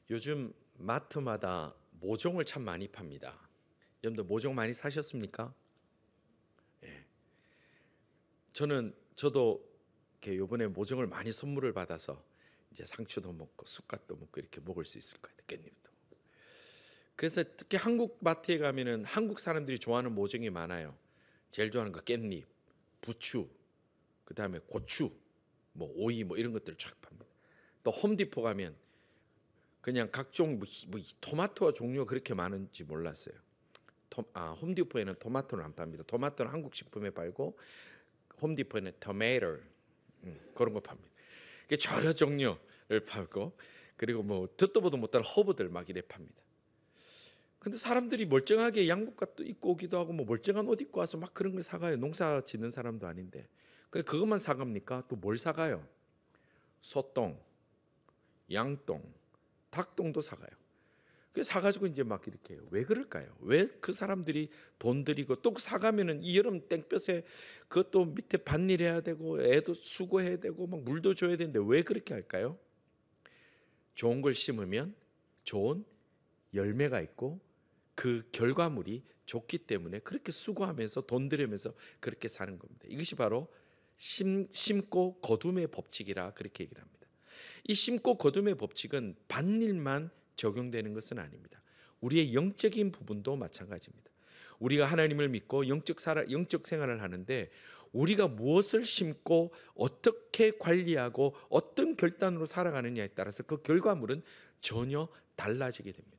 요즘 마트마다 모종을 참 많이 팝니다. 여러분들 모종 많이 사셨습니까? 예. 저도 이렇게 요번에 모종을 많이 선물을 받아서 이제 상추도 먹고 쑥갓도 먹고 이렇게 먹을 수 있을 것 같아요. 깻잎도. 그래서 특히 한국 마트에 가면은 한국 사람들이 좋아하는 모종이 많아요. 제일 좋아하는 거 깻잎, 부추, 그다음에 고추, 뭐 오이 뭐 이런 것들을 쫙 팝니다. 또 홈디포 가면 그냥 각종 토마토 종류가 그렇게 많은지 몰랐어요. 홈디포에는 토마토는 안 팝니다. 토마토는 한국 식품에 팔고 홈디포에는 토마토 그런 거 팝니다. 이게 여러 종류를 팔고 그리고 뭐 듣도 보도 못할 허브들 막 이래 팝니다. 근데 사람들이 멀쩡하게 양복도 입고 오기도 하고 뭐 멀쩡한 옷 입고 와서 막 그런 걸 사가요. 농사 짓는 사람도 아닌데. 근데 그것만 사갑니까? 또 뭘 사가요? 소똥, 양똥, 닭똥도 사가요. 그래서 사가지고 이제 막 이렇게 해요. 왜 그럴까요? 왜 그 사람들이 돈 들이고 또 사가면은 이 여름 땡볕에 그것도 밑에 밭일 해야 되고 애도 수고해야 되고 막 물도 줘야 되는데 왜 그렇게 할까요? 좋은 걸 심으면 좋은 열매가 있고 그 결과물이 좋기 때문에 그렇게 수고하면서 돈 들이면서 그렇게 사는 겁니다. 이것이 바로 심고 거둠의 법칙이라 그렇게 얘기를 합니다. 이 심고 거둠의 법칙은 밭일만 적용되는 것은 아닙니다. 우리의 영적인 부분도 마찬가지입니다. 우리가 하나님을 믿고 영적 생활을 하는데 우리가 무엇을 심고 어떻게 관리하고 어떤 결단으로 살아가느냐에 따라서 그 결과물은 전혀 달라지게 됩니다.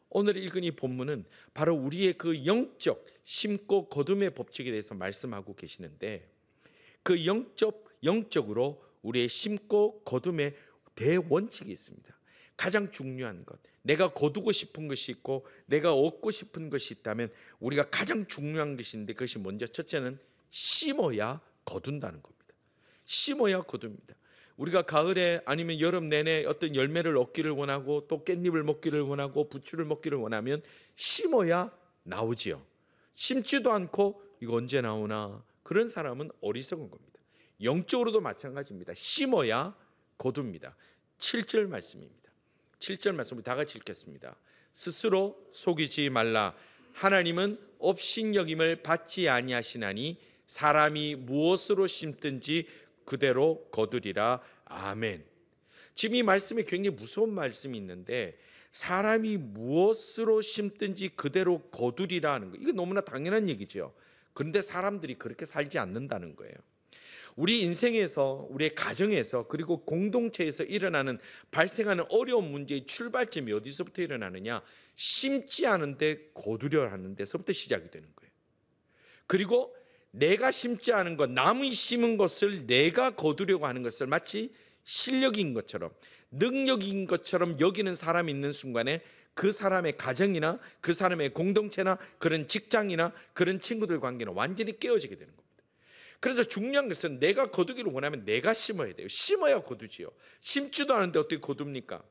오늘 읽은 이 본문은 바로 우리의 그 영적 심고 거둠의 법칙에 대해서 말씀하고 계시는데 그 영적으로 우리의 심고 거둠의 대원칙이 있습니다. 가장 중요한 것, 내가 거두고 싶은 것이 있고 내가 얻고 싶은 것이 있다면 우리가 가장 중요한 것인데 그것이 먼저 첫째는 심어야 거둔다는 겁니다. 심어야 거둡니다. 우리가 가을에 아니면 여름 내내 어떤 열매를 얻기를 원하고 또 깻잎을 먹기를 원하고 부추를 먹기를 원하면 심어야 나오지요. 심지도 않고 이거 언제 나오나 그런 사람은 어리석은 겁니다. 영적으로도 마찬가지입니다. 심어야 거둡니다. 7절 말씀입니다. 7절 말씀을 다 같이 읽겠습니다. 스스로 속이지 말라. 하나님은 업신여김을 받지 아니하시나니 사람이 무엇으로 심든지 그대로 거두리라. 아멘. 지금 이 말씀에 굉장히 무서운 말씀이 있는데 사람이 무엇으로 심든지 그대로 거두리라 하는 거, 이거 너무나 당연한 얘기죠. 그런데 사람들이 그렇게 살지 않는다는 거예요. 우리 인생에서, 우리의 가정에서, 그리고 공동체에서 발생하는 어려운 문제의 출발점이 어디서부터 일어나느냐? 심지 않은데 거두려 하는 데서부터 시작이 되는 거예요. 그리고 내가 심지 않은 것, 남이 심은 것을 내가 거두려고 하는 것을 마치 실력인 것처럼, 능력인 것처럼 여기는 사람이 있는 순간에 그 사람의 가정이나 그 사람의 공동체나 그런 직장이나 그런 친구들 관계는 완전히 깨어지게 되는 겁니다. 그래서 중요한 것은 내가 거두기를 원하면 내가 심어야 돼요. 심어야 거두지요. 심지도 않은데 어떻게 거둡니까?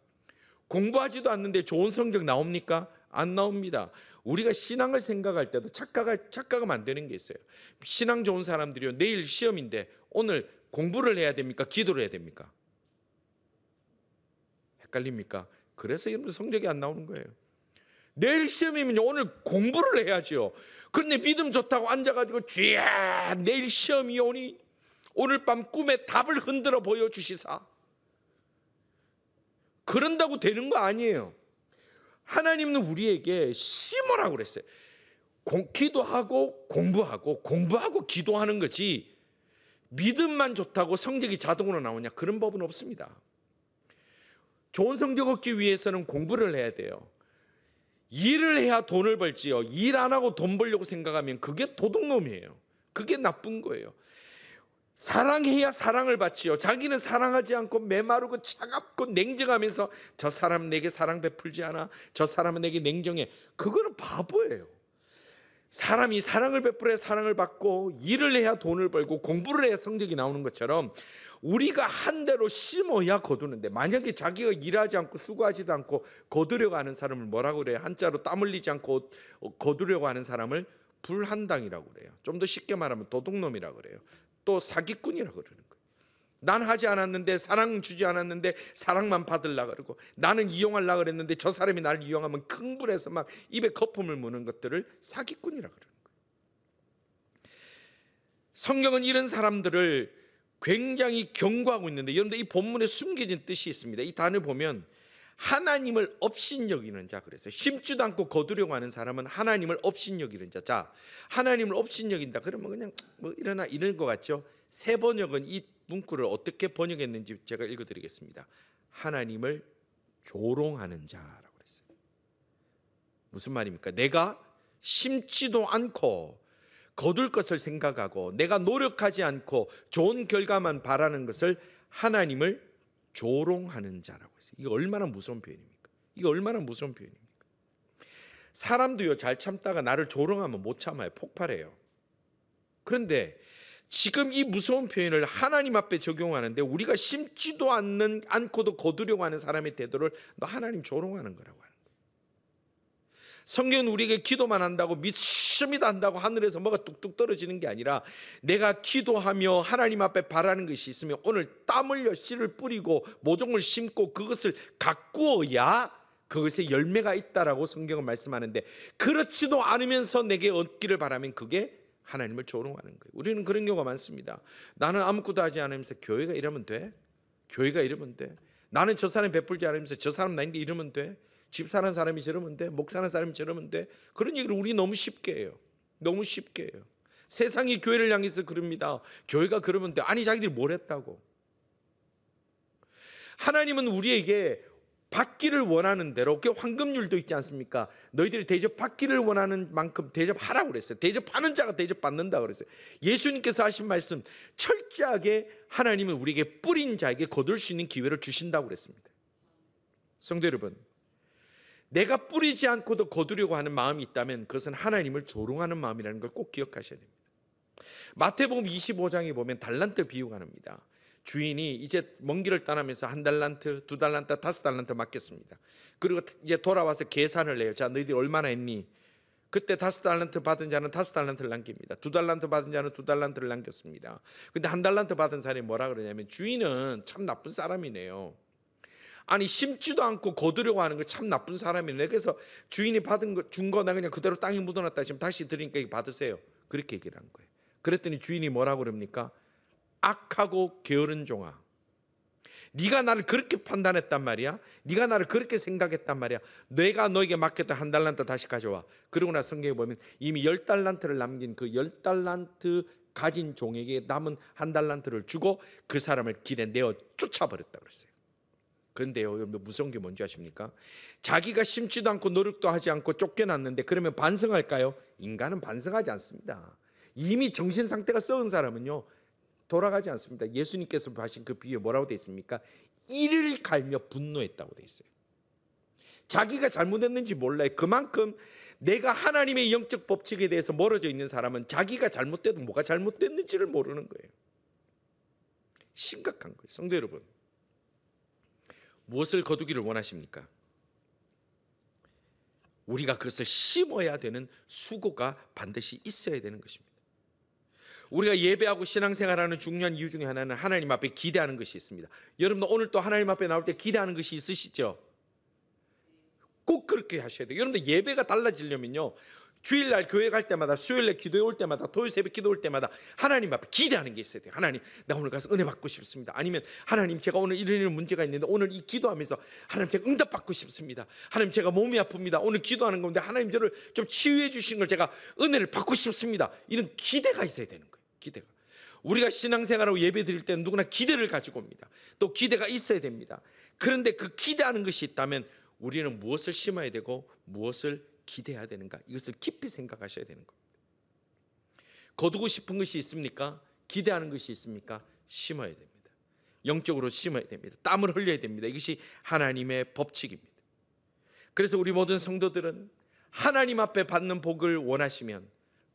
공부하지도 않는데 좋은 성적 나옵니까? 안 나옵니다. 우리가 신앙을 생각할 때도 착각가 만드는 게 있어요. 신앙 좋은 사람들이요, 내일 시험인데 오늘 공부를 해야 됩니까? 기도를 해야 됩니까? 헷갈립니까? 그래서 여러분 성적이 안 나오는 거예요. 내일 시험이면 오늘 공부를 해야죠. 그런데 믿음 좋다고 앉아가지고 쥐야 내일 시험이 오니 오늘 밤 꿈에 답을 흔들어 보여주시사. 그런다고 되는 거 아니에요. 하나님은 우리에게 심으라고 그랬어요. 기도하고 공부하고 기도하는 거지 믿음만 좋다고 성적이 자동으로 나오냐, 그런 법은 없습니다. 좋은 성적 얻기 위해서는 공부를 해야 돼요. 일을 해야 돈을 벌지요. 일 안 하고 돈 벌려고 생각하면 그게 도둑놈이에요. 그게 나쁜 거예요. 사랑해야 사랑을 받지요. 자기는 사랑하지 않고 메마르고 차갑고 냉정하면서 저 사람 내게 사랑 베풀지 않아, 저 사람은 내게 냉정해, 그거는 바보예요. 사람이 사랑을 베풀어야 사랑을 받고 일을 해야 돈을 벌고 공부를 해야 성적이 나오는 것처럼 우리가 한 대로 심어야 거두는데, 만약에 자기가 일하지 않고 수고하지도 않고 거두려고 하는 사람을 뭐라고 그래요? 한자로 땀 흘리지 않고 거두려고 하는 사람을 불한당이라고 그래요. 좀 더 쉽게 말하면 도둑놈이라고 그래요. 또 사기꾼이라고 그러는 거예요. 난 하지 않았는데, 사랑 주지 않았는데 사랑만 받으려 그러고, 나는 이용하려 그랬는데 저 사람이 나를 이용하면 흥분해서 막 입에 거품을 무는 것들을 사기꾼이라 그러는 거예요. 성경은 이런 사람들을 굉장히 경고하고 있는데, 여러분들 이 본문에 숨겨진 뜻이 있습니다. 이 단을 보면 하나님을 업신여기는 자, 그래서 심지도 않고 거두려고 하는 사람은 하나님을 업신여기는 자. 자, 하나님을 업신여긴다 그러면 그냥 뭐 일어나 이런 것 같죠. 새 번역은 이 문구를 어떻게 번역했는지 제가 읽어드리겠습니다. 하나님을 조롱하는 자라고 그랬어요. 무슨 말입니까? 내가 심지도 않고 거둘 것을 생각하고 내가 노력하지 않고 좋은 결과만 바라는 것을 하나님을 조롱하는 자라고 했어요. 이게 얼마나 무서운 표현입니까? 이게 얼마나 무서운 표현입니까? 사람도요, 잘 참다가 나를 조롱하면 못 참아요. 폭발해요. 그런데 지금 이 무서운 표현을 하나님 앞에 적용하는데, 우리가 심지도 않고도 거두려고 하는 사람의 태도를 너 하나님 조롱하는 거라고 하는 거예요. 성경은 우리에게 기도만 한다고, 믿습니다 한다고 하늘에서 뭐가 뚝뚝 떨어지는 게 아니라, 내가 기도하며 하나님 앞에 바라는 것이 있으면 오늘 땀 흘려 씨를 뿌리고 모종을 심고 그것을 가꾸어야 그것에 열매가 있다라고 성경은 말씀하는데, 그렇지도 않으면서 내게 얻기를 바라면 그게 하나님을 조롱하는 거예요. 우리는 그런 경우가 많습니다. 나는 아무것도 하지 않으면서 교회가 이러면 돼? 교회가 이러면 돼? 나는 저 사람 베풀지 않으면서 저 사람 나인데 이러면 돼? 집 사는 사람이 저러면 돼? 목 사는 사람이 저러면 돼? 그런 얘기를 우리 너무 쉽게 해요. 너무 쉽게 해요. 세상이 교회를 향해서 그럽니다. 교회가 그러면 돼. 아니, 자기들이 뭘 했다고. 하나님은 우리에게 받기를 원하는 대로, 그 황금률도 있지 않습니까? 너희들이 대접받기를 원하는 만큼 대접하라고 그랬어요. 대접하는 자가 대접받는다 그랬어요. 예수님께서 하신 말씀, 철저하게 하나님은 우리에게 뿌린 자에게 거둘 수 있는 기회를 주신다고 그랬습니다. 성도 여러분, 내가 뿌리지 않고도 거두려고 하는 마음이 있다면 그것은 하나님을 조롱하는 마음이라는 걸 꼭 기억하셔야 됩니다. 마태복음 25장에 보면 달란트 비유가 나옵니다. 주인이 이제 먼 길을 떠나면서 1달란트, 2달란트, 5달란트 맡겼습니다. 그리고 이제 돌아와서 계산을 해요. 자, 너희들이 얼마나 했니? 그때 5달란트 받은 자는 5달란트를 남깁니다. 2달란트 받은 자는 2달란트를 남겼습니다. 근데 1달란트 받은 사람이 뭐라 그러냐면, 주인은 참 나쁜 사람이네요. 아니, 심지도 않고 거두려고 하는 거 참 나쁜 사람이네. 그래서 주인이 받은 거, 준 거 나 그냥 그대로 땅에 묻어놨다, 지금 다시 드리니까 이거 받으세요. 그렇게 얘기를 한 거예요. 그랬더니 주인이 뭐라고 그럽니까? 악하고 게으른 종아, 네가 나를 그렇게 판단했단 말이야? 네가 나를 그렇게 생각했단 말이야? 내가 너에게 맡겼던 1달란트 다시 가져와. 그러고 나 성경에 보면 이미 10달란트를 남긴 그 10달란트 가진 종에게 남은 1달란트를 주고 그 사람을 길에 내어 쫓아버렸다고 그랬어요. 그런데요, 여러분, 무서운 게 뭔지 아십니까? 자기가 심지도 않고 노력도 하지 않고 쫓겨났는데 그러면 반성할까요? 인간은 반성하지 않습니다. 이미 정신 상태가 썩은 사람은요, 돌아가지 않습니다. 예수님께서 하신 그 비유에 뭐라고 되어 있습니까? 이를 갈며 분노했다고 되어 있어요. 자기가 잘못했는지 몰라요. 그만큼 내가 하나님의 영적 법칙에 대해서 멀어져 있는 사람은 자기가 잘못돼도 뭐가 잘못됐는지를 모르는 거예요. 심각한 거예요. 성도 여러분, 무엇을 거두기를 원하십니까? 우리가 그것을 심어야 되는 수고가 반드시 있어야 되는 것입니다. 우리가 예배하고 신앙생활하는 중요한 이유 중에 하나는 하나님 앞에 기대하는 것이 있습니다. 여러분, 오늘 또 하나님 앞에 나올 때 기대하는 것이 있으시죠? 꼭 그렇게 하셔야 돼요. 여러분들, 예배가 달라지려면요, 주일날 교회 갈 때마다, 수요일날 기도회 올 때마다, 토요일 새벽 기도 올 때마다 하나님 앞에 기대하는 게 있어야 돼요. 하나님, 나 오늘 가서 은혜 받고 싶습니다. 아니면 하나님, 제가 오늘 이런 문제가 있는데 오늘 이 기도하면서 하나님, 제가 응답 받고 싶습니다. 하나님, 제가 몸이 아픕니다. 오늘 기도하는 건데 하나님, 저를 좀 치유해 주신 걸 제가 은혜를 받고 싶습니다. 이런 기대가 있어야 되는 거예요. 기대가. 우리가 신앙생활하고 예배 드릴 때는 누구나 기대를 가지고 옵니다. 또 기대가 있어야 됩니다. 그런데 그 기대하는 것이 있다면 우리는 무엇을 심어야 되고 무엇을 기대해야 되는가, 이것을 깊이 생각하셔야 되는 겁니다. 거두고 싶은 것이 있습니까? 기대하는 것이 있습니까? 심어야 됩니다. 영적으로 심어야 됩니다. 땀을 흘려야 됩니다. 이것이 하나님의 법칙입니다. 그래서 우리 모든 성도들은 하나님 앞에 받는 복을 원하시면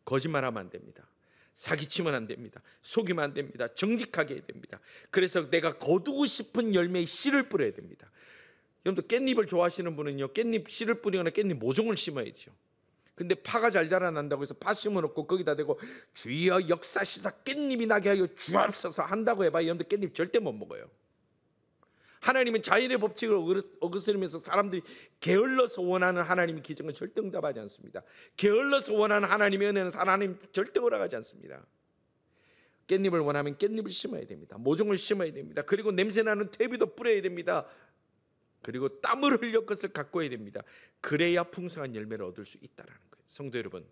거짓말하면 안 됩니다. 사기치면 안 됩니다. 속이면 안 됩니다. 정직하게 해야 됩니다. 그래서 내가 거두고 싶은 열매의 씨를 뿌려야 됩니다. 여러분들, 깻잎을 좋아하시는 분은요, 깻잎 씨를 뿌리거나 깻잎 모종을 심어야죠. 근데 파가 잘 자라난다고 해서 파 심어놓고 거기다 대고 주여 역사시사 깻잎이 나게 하여 주옵소서 한다고 해봐야 여러분들 깻잎 절대 못 먹어요. 하나님은 자연의 법칙을 어거스르면서 사람들이 게을러서 원하는 하나님의 기적은 절대 응답하지 않습니다. 게을러서 원하는 하나님의 은혜는 하나님 절대 허락하지 않습니다. 깻잎을 원하면 깻잎을 심어야 됩니다. 모종을 심어야 됩니다. 그리고 냄새나는 퇴비도 뿌려야 됩니다. 그리고 땀을 흘려 것을 가꿔야 됩니다. 그래야 풍성한 열매를 얻을 수 있다는 거예요. 성도 여러분,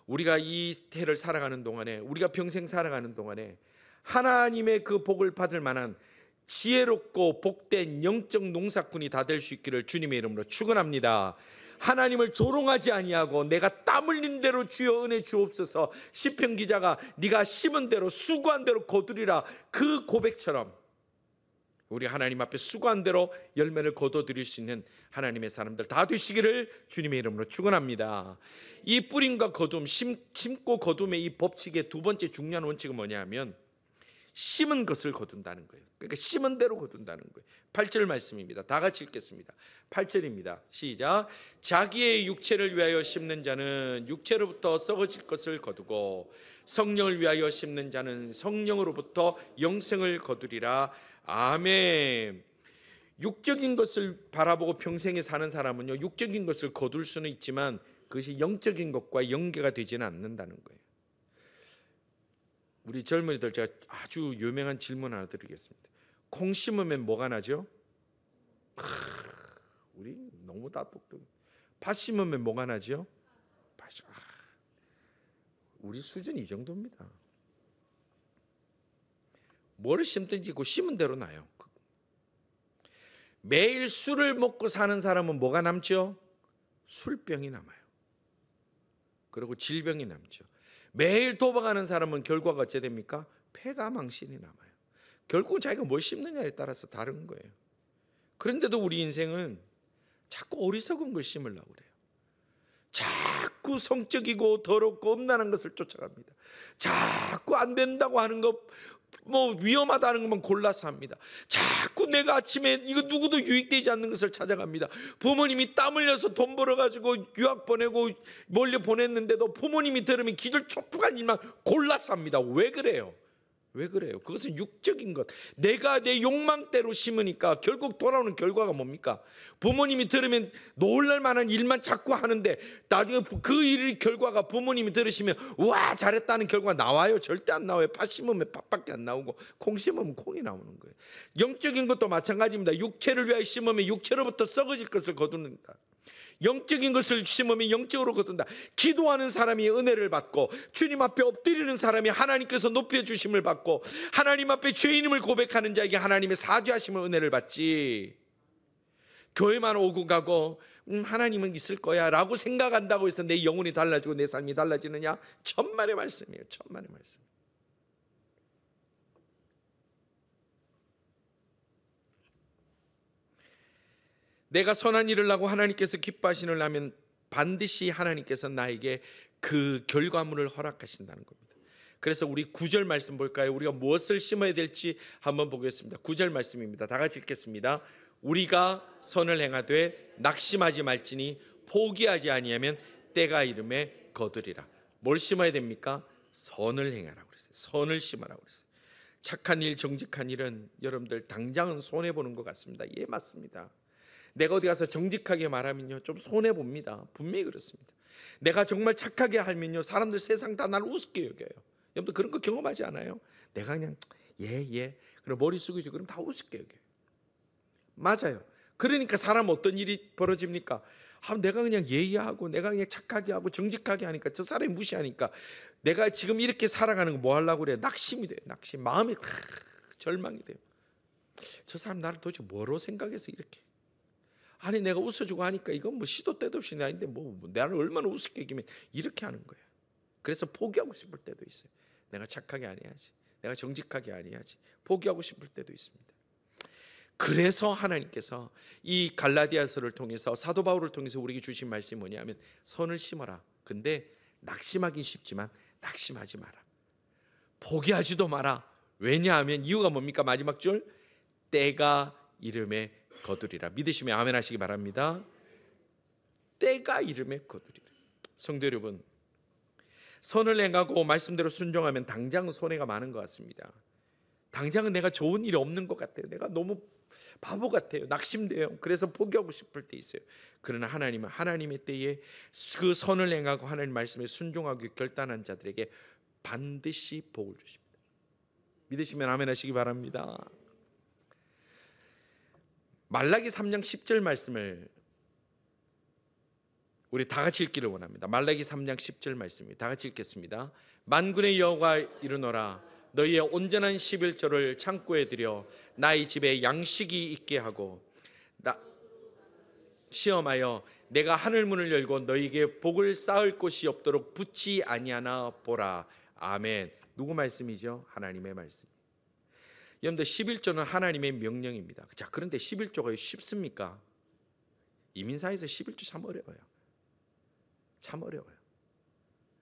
우리가 이 해를 살아가는 동안에, 우리가 평생 살아가는 동안에 하나님의 그 복을 받을 만한 지혜롭고 복된 영적 농사꾼이 다 될 수 있기를 주님의 이름으로 축원합니다. 하나님을 조롱하지 아니하고 내가 땀 흘린 대로 주여 은혜 주옵소서, 시편 기자가 네가 심은 대로 수고한 대로 거두리라, 그 고백처럼 우리 하나님 앞에 수고한 대로 열매를 거둬들일 수 있는 하나님의 사람들 다 되시기를 주님의 이름으로 축원합니다. 이 뿌림과 거둠, 심고 거둠의 이 법칙의 두 번째 중요한 원칙은 뭐냐면 심은 것을 거둔다는 거예요. 그러니까 심은 대로 거둔다는 거예요. 8절 말씀입니다. 다 같이 읽겠습니다. 8절입니다. 시작. 자기의 육체를 위하여 심는 자는 육체로부터 썩어질 것을 거두고 성령을 위하여 심는 자는 성령으로부터 영생을 거두리라. 아멘. 육적인 것을 바라보고 평생에 사는 사람은요, 육적인 것을 거둘 수는 있지만 그것이 영적인 것과 연계가 되지는 않는다는 거예요. 우리 젊은이들 제가 아주 유명한 질문 하나 드리겠습니다. 콩 심으면 뭐가 나죠? 우리 너무 다 똑똑해. 팥 심으면 뭐가 나죠? 우리 수준 이 정도입니다. 뭘 심든지 그 심은 대로 나요. 매일 술을 먹고 사는 사람은 뭐가 남죠? 술병이 남아요. 그리고 질병이 남죠. 매일 도박하는 사람은 결과가 어찌 됩니까? 패가 망신이 남아요. 결국 자기가 뭘 심느냐에 따라서 다른 거예요. 그런데도 우리 인생은 자꾸 어리석은 걸 심으려고 그래요. 자꾸 성적이고 더럽고 음란한 것을 쫓아갑니다. 자꾸 안 된다고 하는 것, 위험하다는 것만 골라서 합니다. 자꾸 내가 아침에 이거 누구도 유익되지 않는 것을 찾아갑니다. 부모님이 땀 흘려서 돈 벌어가지고 유학 보내고 멀리 보냈는데도 부모님이 들으면 기절 촉박한 일만 골라서 합니다. 왜 그래요? 왜 그래요? 그것은 육적인 것. 내가 내 욕망대로 심으니까 결국 돌아오는 결과가 뭡니까? 부모님이 들으면 놀랄 만한 일만 자꾸 하는데 나중에 그 일의 결과가 부모님이 들으시면 와 잘했다는 결과가 나와요? 절대 안 나와요. 팥 심으면 팥밖에 안 나오고 콩 심으면 콩이 나오는 거예요. 영적인 것도 마찬가지입니다. 육체를 위하여 심으면 육체로부터 썩어질 것을 거두는다. 영적인 것을 심으면 영적으로 거둔다. 기도하는 사람이 은혜를 받고 주님 앞에 엎드리는 사람이 하나님께서 높여주심을 받고 하나님 앞에 죄인임을 고백하는 자에게 하나님의 사죄하심을 은혜를 받지, 교회만 오고 가고 하나님은 있을 거야 라고 생각한다고 해서 내 영혼이 달라지고 내 삶이 달라지느냐? 천만의 말씀이에요. 천만의 말씀. 내가 선한 일을 하고 하나님께서 기뻐하시려면 반드시 하나님께서 나에게 그 결과물을 허락하신다는 겁니다. 그래서 우리 9절 말씀 볼까요? 우리가 무엇을 심어야 될지 한번 보겠습니다. 9절 말씀입니다. 다 같이 읽겠습니다. 우리가 선을 행하되 낙심하지 말지니 포기하지 아니하면 때가 이름에 거두리라. 뭘 심어야 됩니까? 선을 행하라고 그랬어요. 선을 심으라고 그랬어요. 착한 일, 정직한 일은 여러분들 당장은 손해보는 것 같습니다. 예, 맞습니다. 내가 어디 가서 정직하게 말하면요 좀 손해봅니다. 분명히 그렇습니다. 내가 정말 착하게 하면요 사람들 세상 다 나를 우습게 여겨요. 여러분들 그런 거 경험하지 않아요? 내가 그냥 예 그럼 머리 숙이죠. 그럼 다 우습게 여겨요. 맞아요. 그러니까 사람 어떤 일이 벌어집니까? 내가 그냥 예의하고 내가 그냥 착하게 하고 정직하게 하니까 저 사람이 무시하니까 내가 지금 이렇게 살아가는 거 뭐 하려고 그래요? 낙심이 돼요. 낙심. 마음이 절망이 돼요. 저 사람 나를 도대체 뭐로 생각해서 이렇게, 아니 내가 웃어주고 하니까 이건 뭐 시도 때도 없이 나인데 뭐 나를 얼마나 우습게 여기면 이렇게 하는 거야. 그래서 포기하고 싶을 때도 있어요. 내가 착하게 안 해야지, 내가 정직하게 안 해야지, 포기하고 싶을 때도 있습니다. 그래서 하나님께서 이 갈라디아서를 통해서 사도 바울을 통해서 우리에게 주신 말씀이 뭐냐면 선을 심어라. 근데 낙심하긴 쉽지만 낙심하지 마라. 포기하지도 마라. 왜냐하면 이유가 뭡니까? 마지막 줄, 때가 이름에 거두리라. 믿으시면 아멘 하시기 바랍니다. 때가 이름에 거두리라. 성도 여러분, 선을 행하고 말씀대로 순종하면 당장은 손해가 많은 것 같습니다. 당장은 내가 좋은 일이 없는 것 같아요. 내가 너무 바보 같아요. 낙심돼요. 그래서 포기하고 싶을 때 있어요. 그러나 하나님은 하나님의 때에 그 선을 행하고 하나님 말씀에 순종하기 결단한 자들에게 반드시 복을 주십니다. 믿으시면 아멘 하시기 바랍니다. 말라기 3장 10절 말씀을 우리 다 같이 읽기를 원합니다. 말라기 3장 10절 말씀입니다. 다 같이 읽겠습니다. 만군의 여호와 이르노라, 너희의 온전한 11조를 창고에 들여 나의 집에 양식이 있게 하고 나 시험하여 내가 하늘 문을 열고 너희에게 복을 쌓을 곳이 없도록 붙지 아니하나 보라. 아멘. 누구 말씀이죠? 하나님의 말씀. 여러분들 11조는 하나님의 명령입니다. 자, 그런데 11조가 쉽습니까? 이민사에서 11조 참 어려워요. 참 어려워요.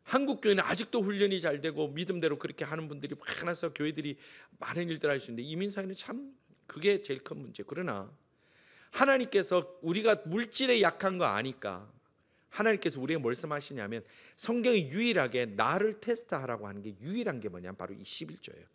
한국 교회는 아직도 훈련이 잘 되고 믿음대로 그렇게 하는 분들이 많아서 교회들이 많은 일들을 할 수 있는데 이민사회는 참 그게 제일 큰 문제. 그러나 하나님께서 우리가 물질에 약한 거 아니까 하나님께서 우리에게 말씀하시냐면 성경이 유일하게 나를 테스트하라고 하는 게 유일한 게 뭐냐면 바로 이 11조예요.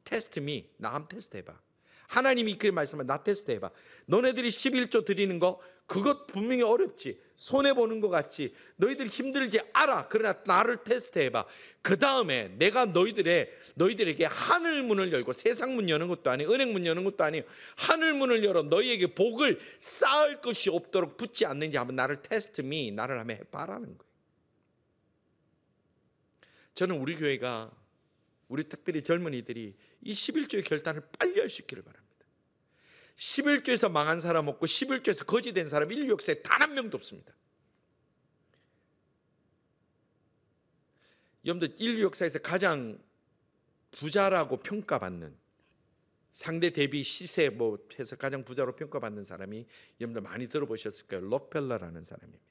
테스트 미, 나 한번 테스트 해봐. 하나님이 그렇게 말씀하면 나 테스트 해봐. 너네들이 11조 드리는 거 그것 분명히 어렵지, 손해보는 것 같지, 너희들이 힘들지 알아. 그러나 나를 테스트 해봐. 그 다음에 내가 너희들에게 하늘 문을 열고, 세상 문 여는 것도 아니고 은행 문 여는 것도 아니고 하늘 문을 열어 너희에게 복을 쌓을 것이 없도록 붙지 않는지 한번 나를 테스트 미, 나를 한번 해봐라는 거예요. 저는 우리 교회가, 우리 특별히 젊은이들이 이 11조의 결단을 빨리 할 수 있기를 바랍니다. 11조에서 망한 사람 없고 11조에서 거지된 사람 인류 역사에 단 한 명도 없습니다. 여러분들 인류 역사에서 가장 부자라고 평가받는, 상대 대비 시세 뭐 해서 가장 부자로 평가받는 사람이 여러분들 많이 들어보셨을 거예요. 록펠러라는 사람입니다.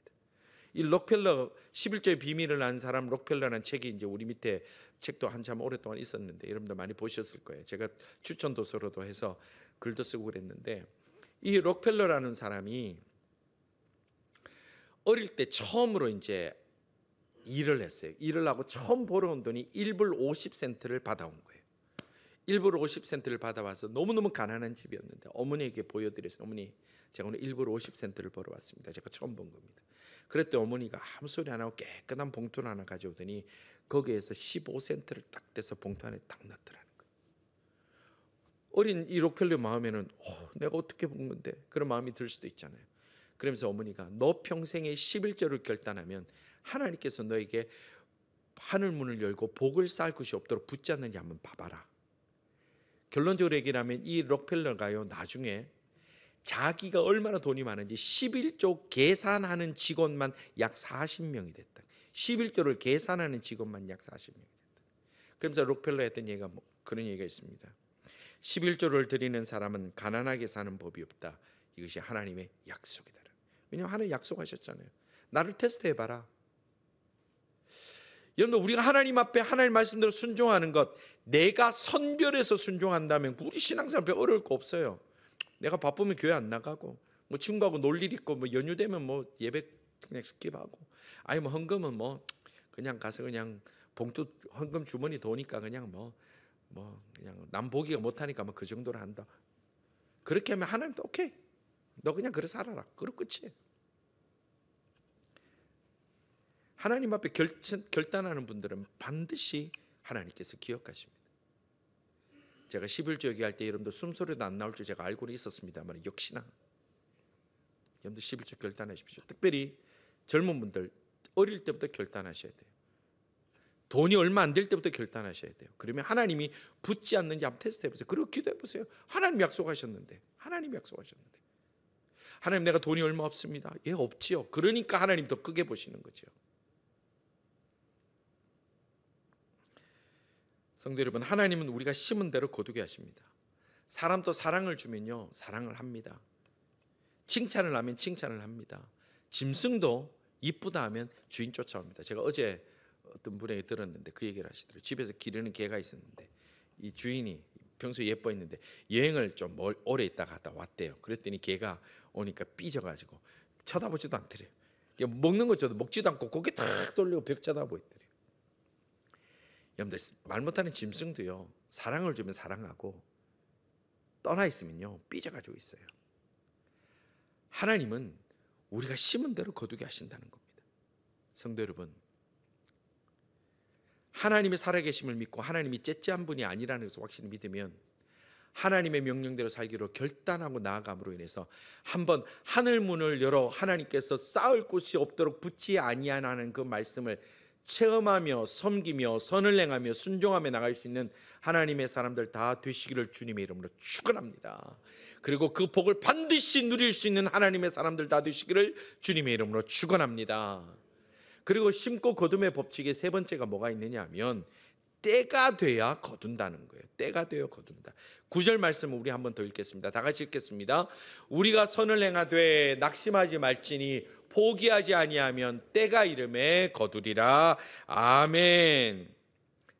이 록펠러 11조의 비밀을 안 사람 록펠러라는 책이 이제 우리 밑에 책도 한참 오랫동안 있었는데 여러분들 많이 보셨을 거예요. 제가 추천 도서로도 해서 글도 쓰고 그랬는데 이 록펠러라는 사람이 어릴 때 처음으로 이제 일을 했어요. 일을 하고 처음 벌어온 돈이 1불 50센트를 받아온 거예요. 1불 50센트를 받아와서 너무너무 가난한 집이었는데 어머니에게 보여드려서 어머니 제가 오늘 1불 50센트를 벌어왔습니다. 제가 처음 번 겁니다. 그랬더니 어머니가 아무 소리 안 하고 깨끗한 봉투를 하나 가져오더니 거기에서 15센트를 딱 떼서 봉투 안에 딱 넣더라는 거예요. 어린 이 록펠러 마음에는 내가 어떻게 본 건데 그런 마음이 들 수도 있잖아요. 그러면서 어머니가 너 평생에 11조를 결단하면 하나님께서 너에게 하늘 문을 열고 복을 쌓을 것이 없도록 붙지 않는지 한번 봐봐라. 결론적으로 얘기를 하면 이 록펠러가요 나중에 자기가 얼마나 돈이 많은지 11조 계산하는 직원만 약 40명이 됐다. 11조를 계산하는 직원만 약 40명이 됐다. 그러면서 록펠러 했던 얘기가 그런 얘기가 있습니다. 11조를 드리는 사람은 가난하게 사는 법이 없다. 이것이 하나님의 약속이다. 왜냐하면 하나님 약속하셨잖아요. 나를 테스트해봐라. 여러분, 우리가 하나님 앞에 하나님 말씀대로 순종하는 것, 내가 선별해서 순종한다면 우리 신앙생활 별 어려울 거 없어요. 내가 바쁘면 교회 안 나가고, 뭐 친구하고 놀 일 있고, 뭐 연휴 되면 뭐 예배 그냥 스킵하고, 아니 뭐 헌금은 뭐 그냥 가서 그냥 봉투 헌금 주머니 도니까 그냥 뭐 그냥 남 보기가 못하니까 뭐 그 정도로 한다. 그렇게 하면 하나님도 오케이, 너 그냥 그래 살아라. 그리고 끝이에요. 하나님 앞에 결단하는 분들은 반드시 하나님께서 기억하십니다. 제가 11조 얘기할 때 여러분들 숨소리도 안 나올 줄 제가 알고는 있었습니다만 역시나 여러분들 11조 결단하십시오. 특별히 젊은 분들 어릴 때부터 결단하셔야 돼요. 돈이 얼마 안 될 때부터 결단하셔야 돼요. 그러면 하나님이 붙지 않는지 한번 테스트 해보세요. 그리고 기도해 보세요. 하나님 약속하셨는데, 하나님 약속하셨는데, 하나님 내가 돈이 얼마 없습니다. 예, 없지요. 그러니까 하나님 더 크게 보시는 거죠. 성도 여러분, 하나님은 우리가 심은 대로 거두게 하십니다. 사람도 사랑을 주면요, 사랑을 합니다. 칭찬을 하면 칭찬을 합니다. 짐승도 이쁘다 하면 주인 쫓아옵니다. 제가 어제 어떤 분에게 들었는데 그 얘기를 하시더라고요. 집에서 기르는 개가 있었는데 이 주인이 평소에 예뻐했는데 여행을 좀 오래 있다가 갔다 왔대요. 그랬더니 개가 오니까 삐져가지고 쳐다보지도 않더래요. 먹는 거 줘도 먹지도 않고 고개 탁 돌리고 벽 쳐다보고 있더래요. 여러분들 말 못하는 짐승도요, 사랑을 주면 사랑하고 떠나 있으면요 삐져가지고 있어요. 하나님은 우리가 심은 대로 거두게 하신다는 겁니다. 성도 여러분, 하나님의 살아계심을 믿고 하나님이 째째한 분이 아니라는 것을 확실히 믿으면 하나님의 명령대로 살기로 결단하고 나아감으로 인해서 한번 하늘 문을 열어 하나님께서 쌓을 곳이 없도록 붙지 아니하는 그 말씀을 체험하며 섬기며 선을 행하며 순종하며 나갈 수 있는 하나님의 사람들 다 되시기를 주님의 이름으로 축원합니다. 그리고 그 복을 반드시 누릴 수 있는 하나님의 사람들 다 되시기를 주님의 이름으로 축원합니다. 그리고 심고 거둠의 법칙의 세 번째가 뭐가 있느냐 하면 때가 돼야 거둔다는 거예요. 때가 되어 거둔다. 9절 말씀을 우리 한번 더 읽겠습니다. 다 같이 읽겠습니다. 우리가 선을 행하되 낙심하지 말지니 포기하지 아니하면 때가 이름에 거두리라. 아멘.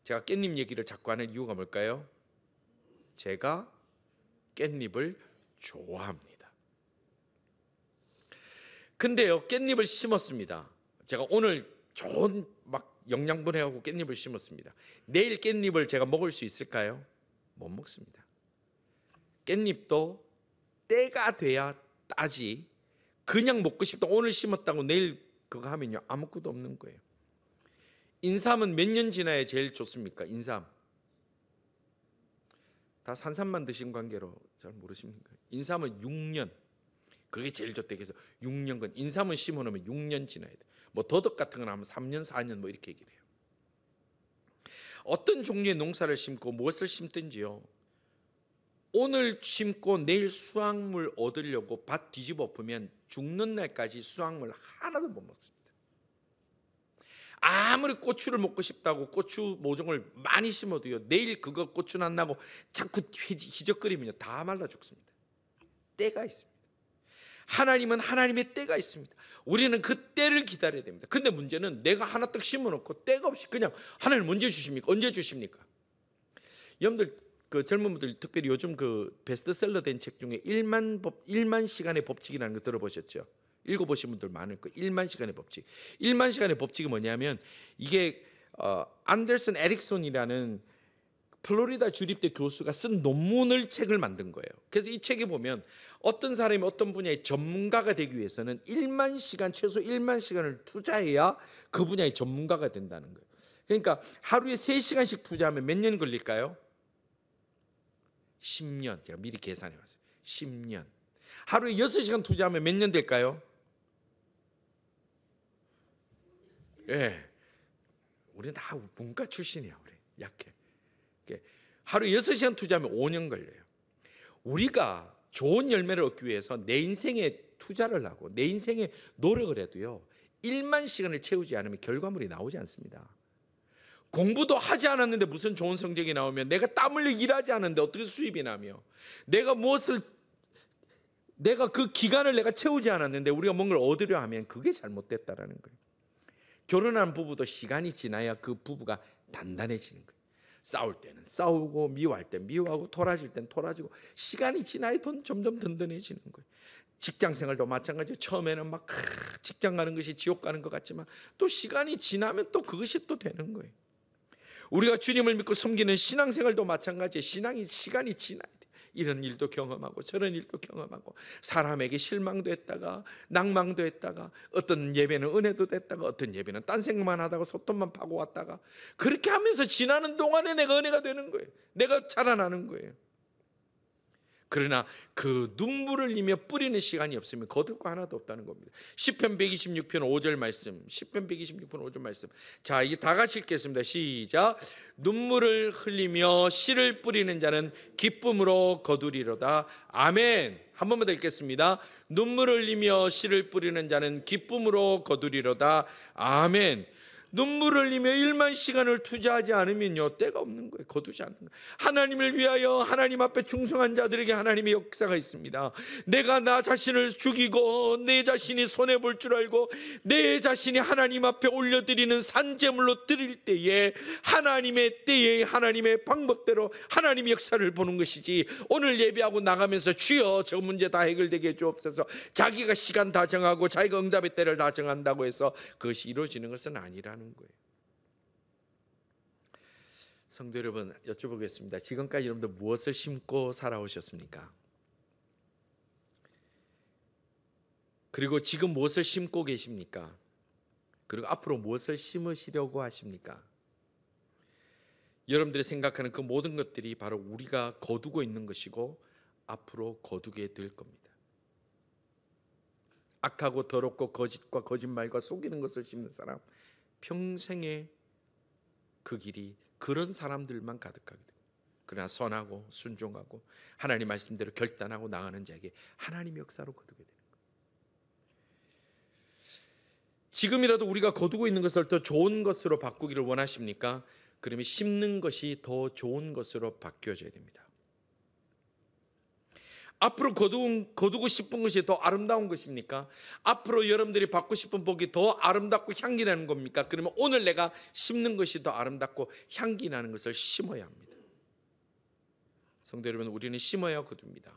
제가 깻잎 얘기를 자꾸 하는 이유가 뭘까요? 제가 깻잎을 좋아합니다. 근데요, 깻잎을 심었습니다. 제가 오늘 좋은 막 영양분해하고 깻잎을 심었습니다. 내일 깻잎을 제가 먹을 수 있을까요? 못 먹습니다. 깻잎도 때가 돼야 따지, 그냥 먹고 싶다 오늘 심었다고 내일 그거 하면요 아무것도 없는 거예요. 인삼은 몇 년 지나야 제일 좋습니까? 인삼 다 산삼만 드신 관계로 잘 모르십니까? 인삼은 6년, 그게 제일 좋대. 그래서 6년간 인삼은 심어놓으면 6년 지나야 돼. 뭐 더덕 같은 건 하면 3년 4년 뭐 이렇게 얘기를 해요. 어떤 종류의 농사를 심고 무엇을 심든지요, 오늘 심고 내일 수확물 얻으려고 밭 뒤집어 엎으면 죽는 날까지 수확물 하나도 못 먹습니다. 아무리 고추를 먹고 싶다고 고추 모종을 많이 심어도요, 내일 그거 고추 안 나고 자꾸 희적거리면요 다 말라 죽습니다. 때가 있습니다. 하나님은 하나님의 때가 있습니다. 우리는 그 때를 기다려야 됩니다. 근데 문제는 내가 하나 딱 심어놓고 때가 없이 그냥 하나님 언제 주십니까? 언제 주십니까? 여러분들 그 젊은 분들 특별히 요즘 그 베스트셀러 된 책 중에 1만 시간의 법칙이라는 거 들어보셨죠? 읽어보신 분들 많을 거예요. 1만 시간의 법칙. 1만 시간의 법칙이 뭐냐면 이게 안더슨 에릭손이라는 플로리다 주립대 교수가 쓴 논문을 책을 만든 거예요. 그래서 이 책에 보면 어떤 사람이 어떤 분야의 전문가가 되기 위해서는 1만 시간, 최소 1만 시간을 투자해야 그 분야의 전문가가 된다는 거예요. 그러니까 하루에 3시간씩 투자하면 몇 년 걸릴까요? 10년. 제가 미리 계산해 봤어요. 10년. 하루에 6시간 투자하면 몇 년 될까요? 예. 우리는 다 문과 출신이야, 우리. 약해. 하루 6시간 투자하면 5년 걸려요. 우리가 좋은 열매를 얻기 위해서 내 인생에 투자를 하고 내 인생에 노력을 해도요 1만 시간을 채우지 않으면 결과물이 나오지 않습니다. 공부도 하지 않았는데 무슨 좋은 성적이 나오면, 내가 땀 흘려 일하지 않았는데 어떻게 수입이 나며, 내가 그 기간을 내가 채우지 않았는데 우리가 뭔가를 얻으려 하면 그게 잘못됐다라는 거예요. 결혼한 부부도 시간이 지나야 그 부부가 단단해지는 거예요. 싸울 때는 싸우고 미워할 땐 미워하고 토라질 땐 토라지고 시간이 지나야 점점 든든해지는 거예요. 직장 생활도 마찬가지예요. 처음에는 막 직장 가는 것이 지옥 가는 것 같지만 또 시간이 지나면 또 그것이 또 되는 거예요. 우리가 주님을 믿고 섬기는 신앙생활도 마찬가지예요. 시간이 지나야 돼요. 이런 일도 경험하고 저런 일도 경험하고 사람에게 실망도 했다가 낭망도 했다가 어떤 예배는 은혜도 됐다가 어떤 예배는 딴 생각만 하다가 소통만 파고 왔다가 그렇게 하면서 지나는 동안에 내가 은혜가 되는 거예요. 내가 자라나는 거예요. 그러나 그 눈물을 흘리며 뿌리는 시간이 없으면 거둘 거 하나도 없다는 겁니다. 시편 126편 5절 말씀. 시편 126편 5절 말씀. 자, 이게 다 같이 읽겠습니다. 시작. 눈물을 흘리며 씨를 뿌리는 자는 기쁨으로 거두리로다. 아멘. 한 번만 더 읽겠습니다. 눈물을 흘리며 씨를 뿌리는 자는 기쁨으로 거두리로다. 아멘. 눈물 흘리며 일만 시간을 투자하지 않으면요 때가 없는 거예요. 거두지 않는 거예요. 하나님을 위하여 하나님 앞에 충성한 자들에게 하나님의 역사가 있습니다. 내가 나 자신을 죽이고 내 자신이 손해볼 줄 알고 내 자신이 하나님 앞에 올려드리는 산제물로 드릴 때에 하나님의 때에 하나님의 방법대로 하나님의 역사를 보는 것이지, 오늘 예배하고 나가면서 주여 저 문제 다 해결되게 해주옵소서, 자기가 시간 다 정하고 자기가 응답의 때를 다 정한다고 해서 그것이 이루어지는 것은 아니라는 거예요. 성도 여러분, 여쭤보겠습니다. 지금까지 여러분들 무엇을 심고 살아오셨습니까? 그리고 지금 무엇을 심고 계십니까? 그리고 앞으로 무엇을 심으시려고 하십니까? 여러분들이 생각하는 그 모든 것들이 바로 우리가 거두고 있는 것이고 앞으로 거두게 될 겁니다. 악하고 더럽고 거짓과 거짓말과 속이는 것을 심는 사람, 평생의 그 길이 그런 사람들만 가득하게 됩니다. 그러나 선하고 순종하고 하나님 말씀대로 결단하고 나가는 자에게 하나님의 역사로 거두게 되는 거예요. 지금이라도 우리가 거두고 있는 것을 더 좋은 것으로 바꾸기를 원하십니까? 그러면 심는 것이 더 좋은 것으로 바뀌어져야 됩니다. 앞으로 거두고 싶은 것이 더 아름다운 것입니까? 앞으로 여러분들이 받고 싶은 복이 더 아름답고 향기 나는 겁니까? 그러면 오늘 내가 심는 것이 더 아름답고 향기 나는 것을 심어야 합니다. 성도 여러분, 우리는 심어야 거둡니다.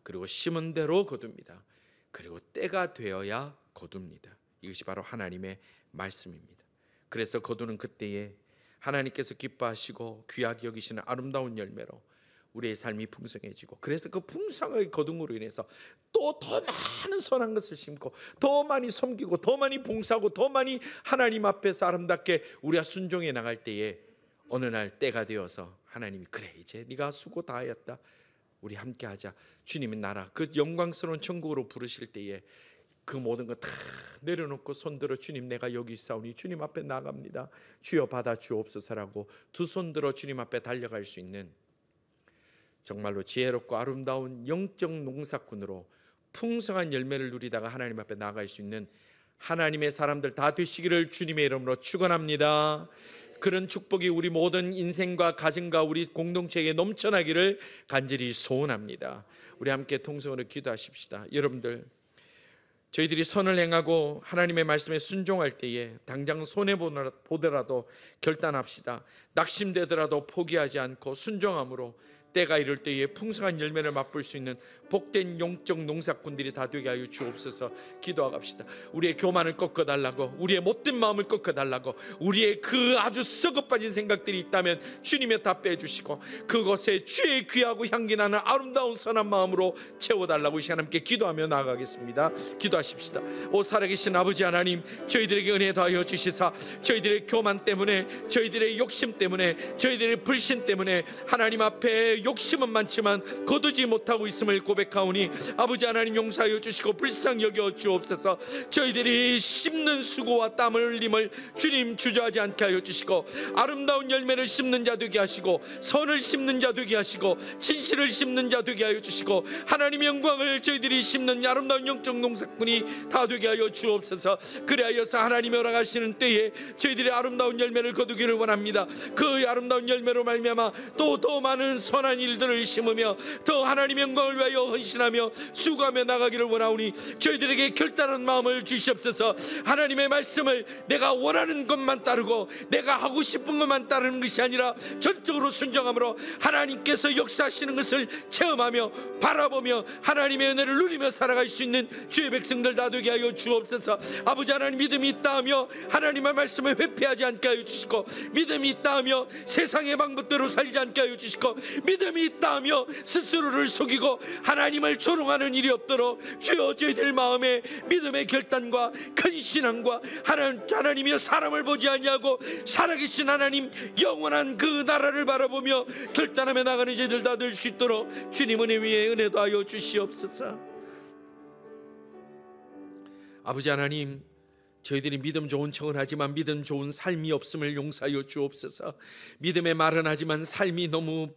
그리고 심은 대로 거둡니다. 그리고 때가 되어야 거둡니다. 이것이 바로 하나님의 말씀입니다. 그래서 거두는 그때에 하나님께서 기뻐하시고 귀하게 여기시는 아름다운 열매로 우리의 삶이 풍성해지고, 그래서 그 풍성의 거둠으로 인해서 또 더 많은 선한 것을 심고 더 많이 섬기고 더 많이 봉사하고 더 많이 하나님 앞에서 아름답게 우리가 순종해 나갈 때에 어느 날 때가 되어서 하나님이 그래 이제 네가 수고 다 하였다, 우리 함께 하자, 주님의 나라 그 영광스러운 천국으로 부르실 때에 그 모든 거 다 내려놓고 손들어 주님 내가 여기 있사오니 주님 앞에 나갑니다, 주여 받아 주옵소서라고 두 손 들어 주님 앞에 달려갈 수 있는 정말로 지혜롭고 아름다운 영적 농사꾼으로 풍성한 열매를 누리다가 하나님 앞에 나아갈 수 있는 하나님의 사람들 다 되시기를 주님의 이름으로 축원합니다. 그런 축복이 우리 모든 인생과 가정과 우리 공동체에 넘쳐나기를 간절히 소원합니다. 우리 함께 통성으로 기도하십시다. 여러분들, 저희들이 선을 행하고 하나님의 말씀에 순종할 때에 당장 손해보더라도 결단합시다. 낙심되더라도 포기하지 않고 순종함으로 때가 이를 때에 풍성한 열매를 맛볼 수 있는 복된 영적 농사꾼들이 다 되게 하여 주옵소서. 기도하갑시다. 우리의 교만을 꺾어달라고, 우리의 못된 마음을 꺾어달라고, 우리의 그 아주 썩어 빠진 생각들이 있다면 주님의 다 빼주시고 그것에 주의 귀하고 향기나는 아름다운 선한 마음으로 채워달라고 이 시간 함께 기도하며 나아가겠습니다. 기도하십시다. 오 살아계신 아버지 하나님, 저희들에게 은혜 더하여 주시사 저희들의 교만 때문에, 저희들의 욕심 때문에, 저희들의 불신 때문에 하나님 앞에 욕심은 많지만 거두지 못하고 있음을 고백하오니 아버지 하나님 용서하여 주시고 불쌍히 여겨 주옵소서. 저희들이 심는 수고와 땀을 흘림을 주님 주저하지 않게 하여 주시고 아름다운 열매를 심는 자 되게 하시고 선을 심는 자 되게 하시고 진실을 심는 자 되게 하여 주시고 하나님의 영광을 저희들이 심는 아름다운 영적 농사꾼이 다 되게 하여 주옵소서. 그래하여서 하나님이 허락하시는 때에 저희들이 아름다운 열매를 거두기를 원합니다. 그 아름다운 열매로 말미암아 또 더 많은 선한 일들을 심으며 더 하나님의 영광을 위하여 헌신하며 수고하며 나가기를 원하오니 저희들에게 결단한 마음을 주시옵소서. 하나님의 말씀을 내가 원하는 것만 따르고 내가 하고 싶은 것만 따르는 것이 아니라 전적으로 순종함으로 하나님께서 역사하시는 것을 체험하며 바라보며 하나님의 은혜를 누리며 살아갈 수 있는 주의 백성들 다 되게 하여 주옵소서. 아버지 하나님, 믿음이 있다 하며 하나님의 말씀을 회피하지 않게 하여 주시고, 믿음이 있다 하며 세상의 방법대로 살지 않게 하여 주시고, 믿음이 있다 하며 스스로를 속이고 하나님을 조롱하는 일이 없도록 주여 저희들 마음에 믿음의 결단과 큰 신앙과 하나님이여 사람을 보지 아니하고 살아계신 하나님 영원한 그 나라를 바라보며 결단하며 나가는 저희들 다 될 수 있도록 주님 은혜 위에 은혜도 하여 주시옵소서. 아버지 하나님, 저희들이 믿음 좋은 척은 하지만 믿음 좋은 삶이 없음을 용서하여 주옵소서. 믿음의 말은 하지만 삶이 너무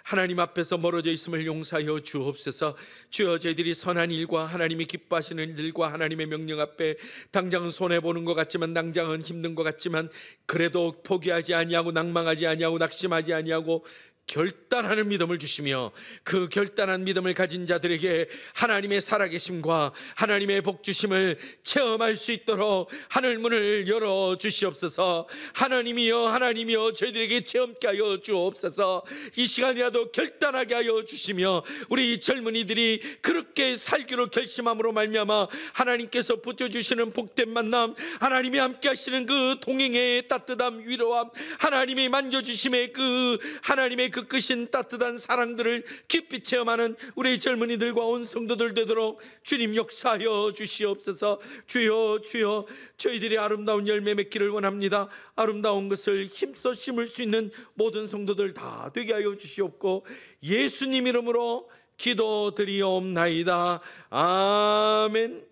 하나님 앞에서 멀어져 있음을 용서하여 주옵소서. 주여, 저희들이 선한 일과 하나님이 기뻐하시는 일들과 하나님의 명령 앞에 당장은 손해보는 것 같지만, 당장은 힘든 것 같지만, 그래도 포기하지 아니하고 낭망하지 아니하고 낙심하지 아니하고 결단하는 믿음을 주시며, 그 결단한 믿음을 가진 자들에게 하나님의 살아계심과 하나님의 복주심을 체험할 수 있도록 하늘문을 열어 주시옵소서. 하나님이여, 하나님이여, 저희들에게 체험케 하여 주옵소서. 이 시간이라도 결단하게 하여 주시며, 우리 젊은이들이 그렇게 살기로 결심함으로 말미암아 하나님께서 붙여주시는 복된 만남, 하나님이 함께 하시는 그 동행의 따뜻함, 위로함, 하나님이 만져주심의 그 하나님의 그 끝이신 따뜻한 사랑들을 깊이 체험하는 우리 젊은이들과 온 성도들 되도록 주님 역사하여 주시옵소서. 주여, 주여, 저희들이 아름다운 열매 맺기를 원합니다. 아름다운 것을 힘써 심을 수 있는 모든 성도들 다 되게 하여 주시옵고, 예수님 이름으로 기도드리옵나이다. 아멘.